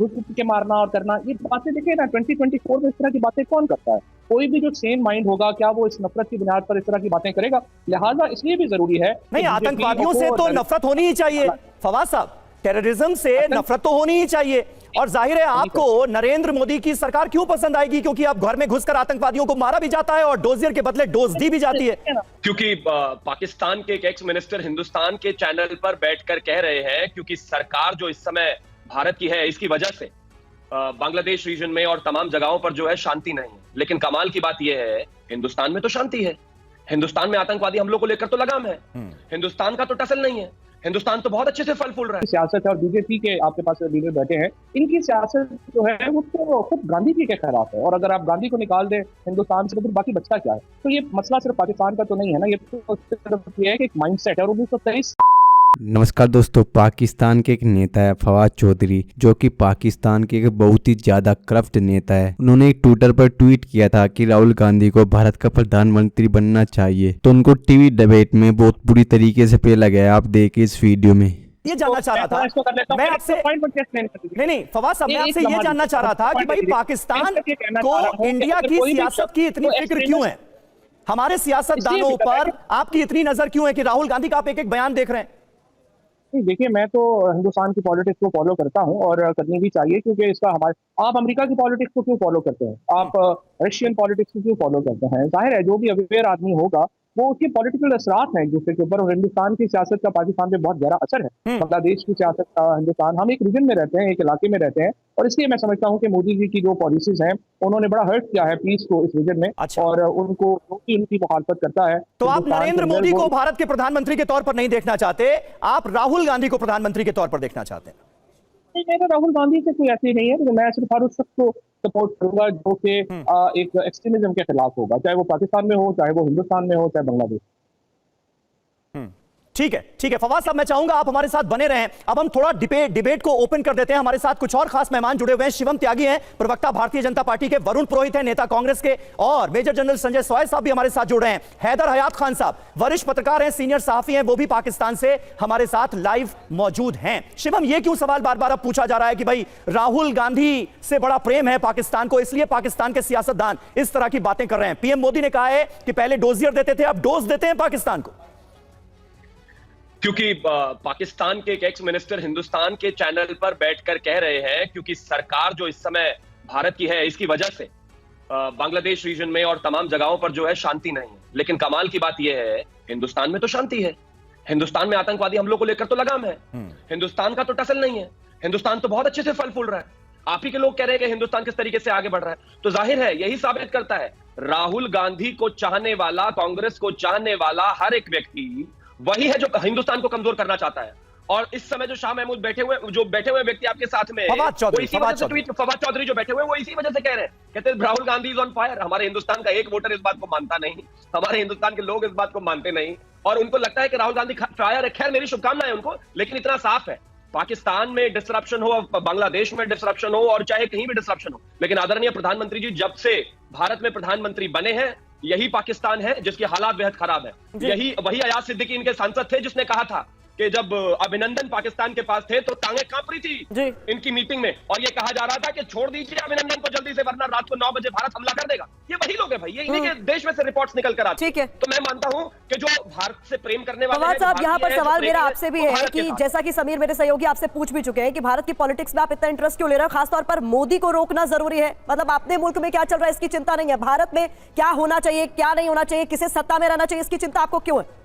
घुस के मारना और करना, ये बातें देखिए ना 2024 में इस तरह की बातें कौन करता है? कोई भी जो सेन माइंड होगा क्या वो इस नफरत की बुनियाद पर इस तरह की बातें करेगा? लिहाजा इसलिए भी जरूरी है नहीं, आतंकवादियों से तो नफरत होनी ही चाहिए फवाद साहब, टेररिज्म से नफरत तो होनी ही चाहिए। और जाहिर है आपको नरेंद्र मोदी की सरकार क्यों पसंद आएगी, क्योंकि अब घर में घुसकर आतंकवादियों को मारा भी जाता है और डोजियर के बदले डोज दी भी जाती है। क्योंकि पाकिस्तान के एक एक्स मिनिस्टर हिंदुस्तान के चैनल पर बैठकर कह रहे हैं, क्योंकि सरकार जो इस समय भारत की है इसकी वजह से बांग्लादेश रीजन में और तमाम जगहों पर जो है शांति नहीं है। लेकिन कमाल की बात यह है हिंदुस्तान में तो शांति है, हिंदुस्तान में आतंकवादी हमलों को लेकर तो लगाम है, हिंदुस्तान का तो टसल नहीं है, हिंदुस्तान तो बहुत अच्छे से फल फूल रहा है। सियासत है और बीजेपी के आपके पास लीडर बैठे हैं, इनकी सियासत जो है वो तो खुद गांधी जी के खिलाफ है। और अगर आप गांधी को निकाल दें हिंदुस्तान से तो फिर बाकी बचता क्या है? तो ये मसला सिर्फ पाकिस्तान का तो नहीं है ना, ये तो सिर्फ ये है कि एक माइंडसेट है। और 1923 नमस्कार दोस्तों, पाकिस्तान के एक नेता है फवाद चौधरी, जो कि पाकिस्तान के एक बहुत ही ज्यादा करप्ट नेता है। उन्होंने एक ट्विटर पर ट्वीट किया था कि राहुल गांधी को भारत का प्रधानमंत्री बनना चाहिए, तो उनको टीवी डिबेट में बहुत बुरी तरीके से पेला गया। आप देखिए इस वीडियो में। ये जानना चाह रहा था मैं आपसे, नहीं फवाद साहब, मैं आपसे ये जानना चाह रहा था कि भाई पाकिस्तान को इंडिया की सियासत की इतनी फिक्र क्यों है, हमारे सियासतदानों पर आपकी इतनी नजर क्यों है कि राहुल गांधी का आप एक एक बयान देख रहे हैं? देखिए, मैं तो हिंदुस्तान की पॉलिटिक्स को फॉलो करता हूं और करनी भी चाहिए, क्योंकि इसका हमारे आप अमेरिका की पॉलिटिक्स को क्यों फॉलो करते हैं, आप रशियन पॉलिटिक्स को क्यों फॉलो करते हैं? जाहिर है जो भी अवेयर आदमी होगा वो उसके पॉलिटिकल असरात हैं एक दूसरे के ऊपर। और हिंदुस्तान की सियासत का पाकिस्तान पे बहुत गहरा असर है, बांग्लादेश की सियासत का हिंदुस्तान, हम एक रीजन में रहते हैं, एक इलाके में रहते हैं। और इसलिए मैं समझता हूँ कि मोदी जी की जो पॉलिसीज हैं उन्होंने बड़ा हर्ट किया है पीस को इस रीजन में। अच्छा। और उनको उनकी मुखालफत करता है। तो आप नरेंद्र मोदी को भारत के प्रधानमंत्री के तौर पर नहीं देखना चाहते, आप राहुल गांधी को प्रधानमंत्री के तौर पर देखना चाहते हैं? नहीं, तो राहुल गांधी से कोई ऐसी नहीं है, तो मैं सिर्फ हर उस शख्स को सपोर्ट करूंगा जो कि एक एक्सट्रीमिज्म के खिलाफ होगा, चाहे वो पाकिस्तान में हो, चाहे वो हिंदुस्तान में हो, चाहे बांग्लादेश। ठीक है फवाद साहब, मैं चाहूंगा आप हमारे साथ बने रहें। अब हम थोड़ा डिबेट को ओपन कर देते हैं। हमारे साथ कुछ और खास मेहमान जुड़े हुए हैं। शिवम त्यागी हैं, प्रवक्ता भारतीय जनता पार्टी के, वरुण पुरोहित हैं, नेता कांग्रेस के, और मेजर जनरल संजय सोय साहब भी हमारे साथ जुड़ रहे हैं। हैदर हयात खान साहब वरिष्ठ पत्रकार हैं, सीनियर सहाफी हैं, वो भी पाकिस्तान से हमारे साथ लाइव मौजूद हैं। शिवम, ये क्यों सवाल बार बार अब पूछा जा रहा है कि भाई राहुल गांधी से बड़ा प्रेम है पाकिस्तान को, इसलिए पाकिस्तान के सियासतदान इस तरह की बातें कर रहे हैं? पीएम मोदी ने कहा है कि पहले डोजियर देते थे, अब डोज देते हैं पाकिस्तान को। क्योंकि पाकिस्तान के एक एक्स मिनिस्टर हिंदुस्तान के चैनल पर बैठकर कह रहे हैं, क्योंकि सरकार जो इस समय भारत की है इसकी वजह से बांग्लादेश रीजन में और तमाम जगहों पर जो है शांति नहीं है। लेकिन कमाल की बात यह है हिंदुस्तान में तो शांति है, हिंदुस्तान में आतंकवादी हमलों को लेकर तो लगाम है, हिंदुस्तान का तो टसल नहीं है, हिंदुस्तान तो बहुत अच्छे से फल फूल रहा है। आप ही के लोग कह रहे हैं कि हिंदुस्तान किस तरीके से आगे बढ़ रहा है, तो जाहिर है यही साबित करता है राहुल गांधी को चाहने वाला, कांग्रेस को चाहने वाला हर एक व्यक्ति वही है जो हिंदुस्तान को कमजोर करना चाहता है। और इस समय जो शाह महमूद बैठे हुए व्यक्ति आपके साथ में, फवाद चौधरी जो बैठे हुए वो इसी वजह से कह रहे हैं, कहते हैं Rahul Gandhi is on fire. हमारे हिंदुस्तान का एक वोटर इस बात को मानता नहीं, हमारे हिंदुस्तान के लोग इस बात को मानते नहीं, और उनको लगता है कि राहुल गांधी फायर है। खैर, मेरी शुभकामनाएं उनको, लेकिन इतना साफ है पाकिस्तान में डिसरप्शन हो, बांग्लादेश में डिसरप्शन हो, और चाहे कहीं भी डिसरप्शन हो, लेकिन आदरणीय प्रधानमंत्री जी जब से भारत में प्रधानमंत्री बने हैं यही पाकिस्तान है जिसके हालात बेहद खराब है। वही अयाज सिद्दीकी इनके सांसद थे जिसने कहा था कि जब अभिनंदन पाकिस्तान के पास थे तो टांगे कांप रही थी इनकी मीटिंग में, और ये कहा जा रहा था कि छोड़ दीजिए अभिनंदन को जल्दी से, वरना रात को 9 बजे भारत हमला कर देगा। ये वही लोग हैं भाई, ये इन्हीं के देश में से रिपोर्ट्स निकल कर आती है। तो मैं मानता हूं कि जो भारत से प्रेम करने वाले फवाद साहब, यहाँ पर सवाल मेरा आपसे भी है कि जैसा कि समीर मेरे सहयोगी आपसे पूछ भी चुके हैं कि भारत की पॉलिटिक्स में आप इतना इंटरेस्ट क्यों ले रहे हो, खासतौर पर मोदी को रोकना जरूरी है? मतलब अपने मुल्क में क्या चल रहा है इसकी चिंता नहीं है, भारत में क्या होना चाहिए, क्या नहीं होना चाहिए, किसे सत्ता में रहना चाहिए, इसकी चिंता आपको क्यों है?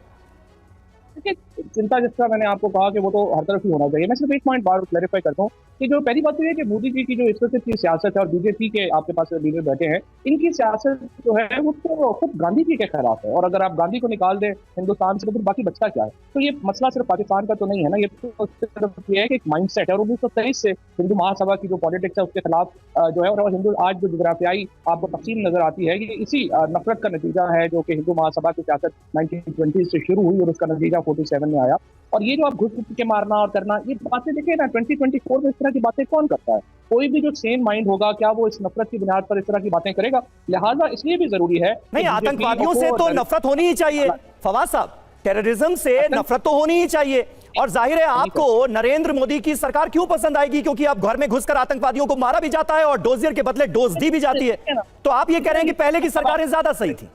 चिंता जिसका मैंने आपको कहा कि वो तो हर तरफ ही होना चाहिए। मैं सिर्फ एक पॉइंट बार क्लैरिफाई करता हूँ कि जो पहली बात तो ये है कि मोदी जी की जो इस वक्त की सियासत है और बीजेपी के आपके पास लीडर बैठे हैं, इनकी सियासत जो है वो तो खुद गांधी जी के खिलाफ है। और अगर आप गांधी को निकाल दें हिंदुस्तान से तो फिर बाकी बचता क्या है? तो ये मसला सिर्फ पाकिस्तान का तो नहीं है ना, ये तो सिर्फ ये है कि एक माइंडसेट है। और 1923 से हिंदू महासभा की जो पॉलिटिक्स है उसके खिलाफ जो है, और हिंदू आज जो जुग्राफियाई आपको तकसीम नजर आती है, ये इसी नफरत का नतीजा है जो कि हिंदू महासभा की सियासत 1920 से शुरू हुई और उसका नतीजा 47 में आया। और ये जो आप घुस के मारना और करना, ये बातें देखिए ना 2024 में इस तरह की बातें कौन करता है? कोई भी जो सेन माइंड होगा क्या वो इस नफरत की बुनियाद पर इस तरह की बातें करेगा? लिहाजा इसलिए भी जरूरी है। नहीं, आतंकवादियों से तो नफरत होनी ही चाहिए फवाद साहब, टेररिज्म से नफरत तो होनी ही चाहिए। और जाहिर है आपको नरेंद्र मोदी की सरकार क्यों पसंद आएगी, क्योंकि अब घर में घुसकर आतंकवादियों को मारा भी जाता है और डोजियर के बदले डोज दी भी जाती है। तो आप ये कह रहे हैं कि पहले की सरकारें ज्यादा सही थी।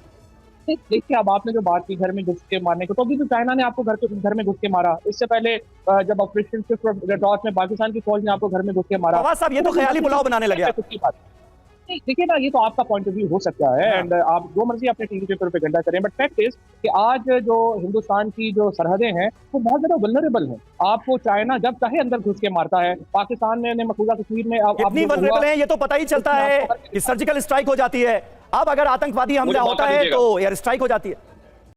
देखिए, अब आपने जो बात की घर में घुस के मारने को, तो अभी तो चाइना ने आपको घर में घुस के मारा। इससे पहले जब ऑपरेशन रेड क्रॉस में पाकिस्तान की फौज ने आपको घर में घुस के मारा। फवाद साहब, ये तो ख्याली पुलाव बनाने लगे आप। देखिए ना, ये तो आपका पॉइंट ऑफ व्यू हो सकता है एंड आप जो मर्जी अपने टीवी पे प्रोपेगेंडा करें, बट फैक्ट इज कि आज जो हिंदुस्तान की जो सरहदें हैं वो बहुत ज्यादा वल्नरेबल हैं। आपको चाइना जब चाहे अंदर घुस के मारता है। पाकिस्तान में मकबूजा कश्मीर में कितनी वल्नरेबल है ये तो पता ही चलता है कि सर्जिकल स्ट्राइक हो जाती है। अब अगर आतंकवादी हमला होता है तो एयर स्ट्राइक हो जाती है।